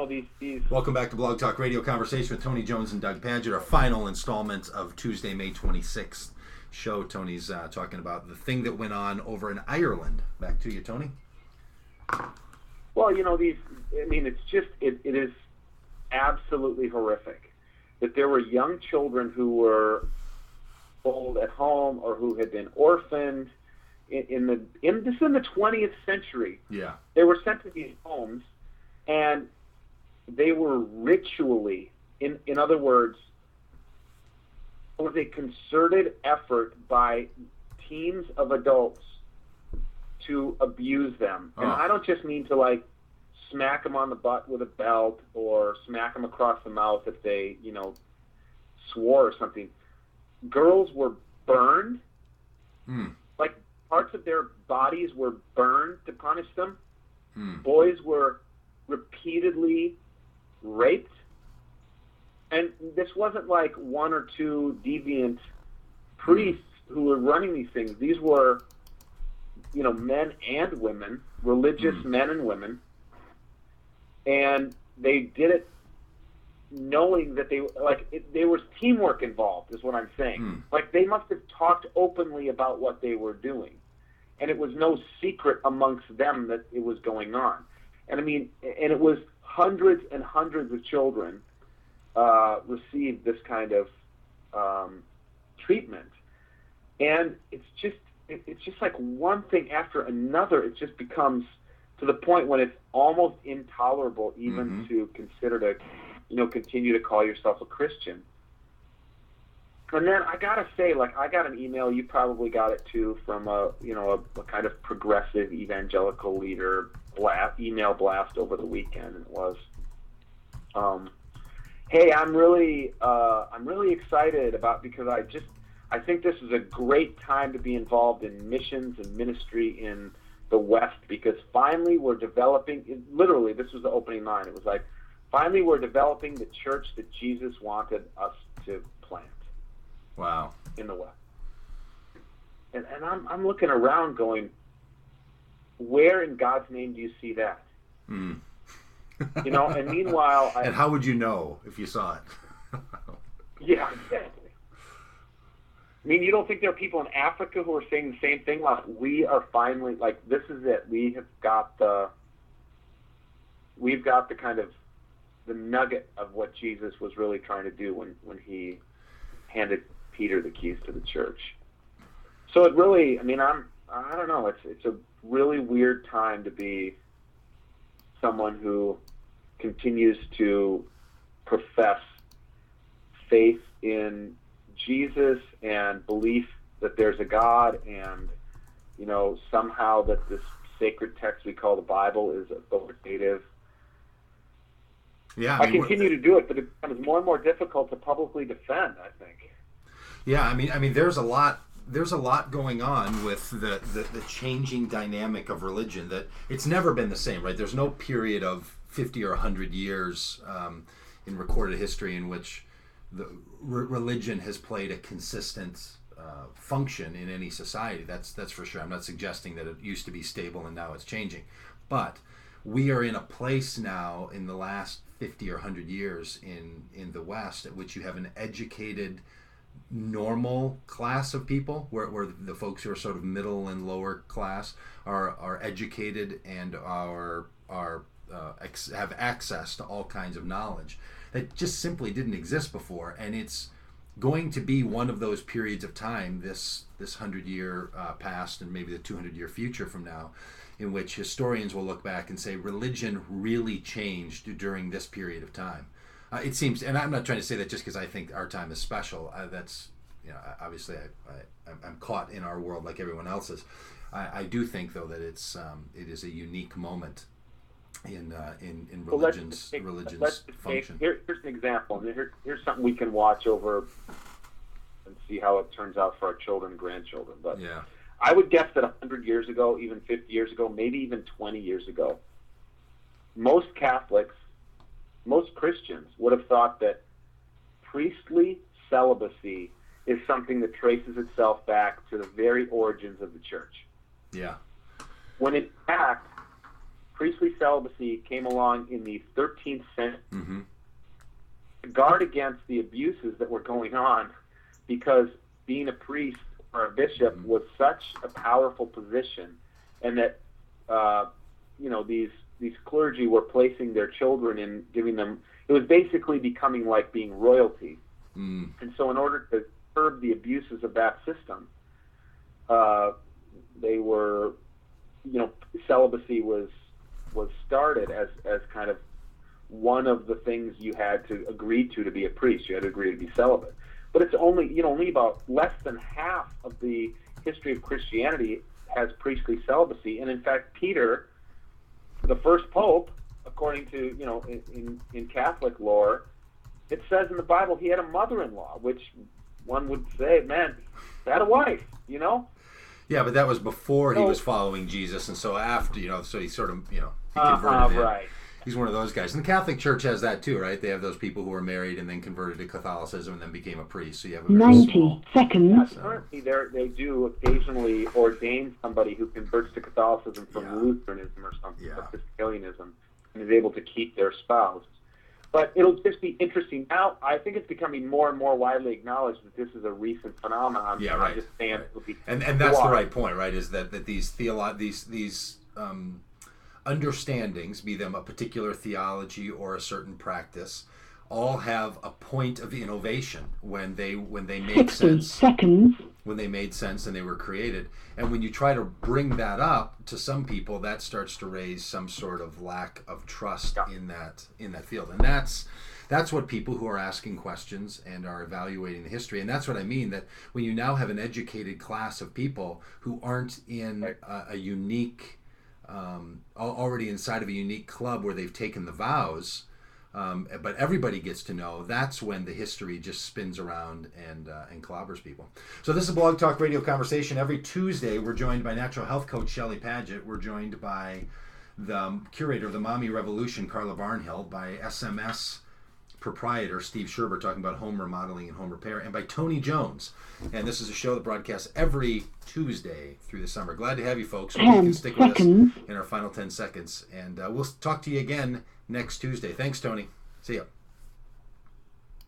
these. Welcome back to Blog Talk Radio Conversation with Tony Jones and Doug Pagitt, our final installment of Tuesday, May 26th show. Tony's talking about the thing that went on over in Ireland. Back to you, Tony. Well, these. I mean, it's just it is absolutely horrific that there were young children who were old at home or who had been orphaned in the 20th century. Yeah, they were sent to these homes, and they were ritually, in other words, it was a concerted effort by teams of adults to abuse them. And I don't just mean to like smack them on the butt with a belt or smack them across the mouth if they, swore or something. Girls were burned. Like parts of their bodies were burned to punish them. Boys were repeatedly raped. And this wasn't like one or two deviant priests who were running these things. These were, men and women, religious men and women. And they did it knowing that there was teamwork involved, is what I'm saying. Like, they must have talked openly about what they were doing. And it was no secret amongst them that it was going on. And I mean, and it was hundreds and hundreds of children received this kind of treatment. And it's just like one thing after another. It just becomes to the point when it's almost intolerable even to consider to, continue to call yourself a Christian. And then I gotta say, I got an email, you probably got it too, from a kind of progressive evangelical leader email blast over the weekend, and it was, hey, I'm really excited because I think this is a great time to be involved in missions and ministry in the West, because finally we're developing, literally this was the opening line, it was like, finally we're developing the church that Jesus wanted us to plant. Wow. In the West. And I'm looking around going, where in God's name do you see that? And meanwhile... and how would you know if you saw it? Yeah, exactly. I mean, you don't think there are people in Africa who are saying the same thing? Like, we are finally, this is it. We've got the kind of the nugget of what Jesus was really trying to do when he handed Peter the keys to the church. So it really, I mean, I don't know. It's a really weird time to be someone who continues to profess faith in Jesus and belief that there's a God, and somehow that this sacred text we call the Bible is authoritative. Yeah, I continue to do it, but it becomes more and more difficult to publicly defend, I think. Yeah, I mean, there's a lot going on with the changing dynamic of religion, that it's never been the same, right? There's no period of 50 or 100 years in recorded history in which the religion has played a consistent function in any society. That's for sure. I'm not suggesting that it used to be stable and now it's changing, but we are in a place now in the last 50 or 100 years in the West at which you have an educated, normal class of people, where the folks who are sort of middle and lower class are educated and have access to all kinds of knowledge that just simply didn't exist before. And it's going to be one of those periods of time, this 100-year past and maybe the 200-year future from now, in which historians will look back and say religion really changed during this period of time. It seems, and I'm not trying to say that just because I think our time is special. That's, obviously I'm caught in our world like everyone else is. I do think though that it is a unique moment in religion's function. Here's an example. I mean, here's something we can watch over and see how it turns out for our children and grandchildren. But yeah. I would guess that 100 years ago, even 50 years ago, maybe even 20 years ago, most Catholics, most Christians would have thought that priestly celibacy is something that traces itself back to the very origins of the church. Yeah. When in fact, priestly celibacy came along in the 13th century Mm-hmm. to guard against the abuses that were going on, because being a priest or a bishop Mm-hmm. was such a powerful position, and that these clergy were placing their children and giving them. It was basically becoming like being royalty. Mm. And so, in order to curb the abuses of that system, they were, celibacy was started as kind of one of the things you had to agree to be a priest. You had to agree to be celibate. But it's only about less than half of the history of Christianity has priestly celibacy. And in fact, Peter, the first pope, according to in Catholic lore, it says in the Bible he had a mother-in-law, which one would say, man, he had a wife, Yeah, but that was before he So- was following Jesus, and so after, so he sort of, he converted in. right. He's one of those guys. And the Catholic Church has that too, right? They have those people who were married and then converted to Catholicism and then became a priest. So you have a very 90 small... seconds. Currently, they do occasionally ordain somebody who converts to Catholicism from Yeah. Lutheranism or something, Yeah. Episcopalianism, and is able to keep their spouse. But it'll just be interesting. Now, I think it's becoming more and more widely acknowledged that this is a recent phenomenon. Yeah, I'm right. just saying Right. it'll be And that's the watch. right point, right? Is that these understandings, be them a particular theology or a certain practice, all have a point of innovation when they made 60 sense. seconds. When they made sense and they were created. And when you try to bring that up to some people, that starts to raise some sort of lack of trust in that field. And that's what people who are asking questions and are evaluating the history. And that's what I mean, that when you now have an educated class of people who aren't in a unique, already inside of a unique club where they've taken the vows, but everybody gets to know, that's when the history just spins around and clobbers people. So this is Blog Talk Radio Conversation. Every Tuesday, we're joined by natural health coach Shelley Pagitt. We're joined by the curator of the Mommy Revolution, Carla Barnhill, by SMS proprietor Steve Scherber, talking about home remodeling and home repair, and by Tony Jones. And this is a show that broadcasts every Tuesday through the summer. Glad to have you folks. Hope you 10 can stick with us seconds. in our final 10 seconds. And we'll talk to you again next Tuesday. Thanks, Tony. See ya.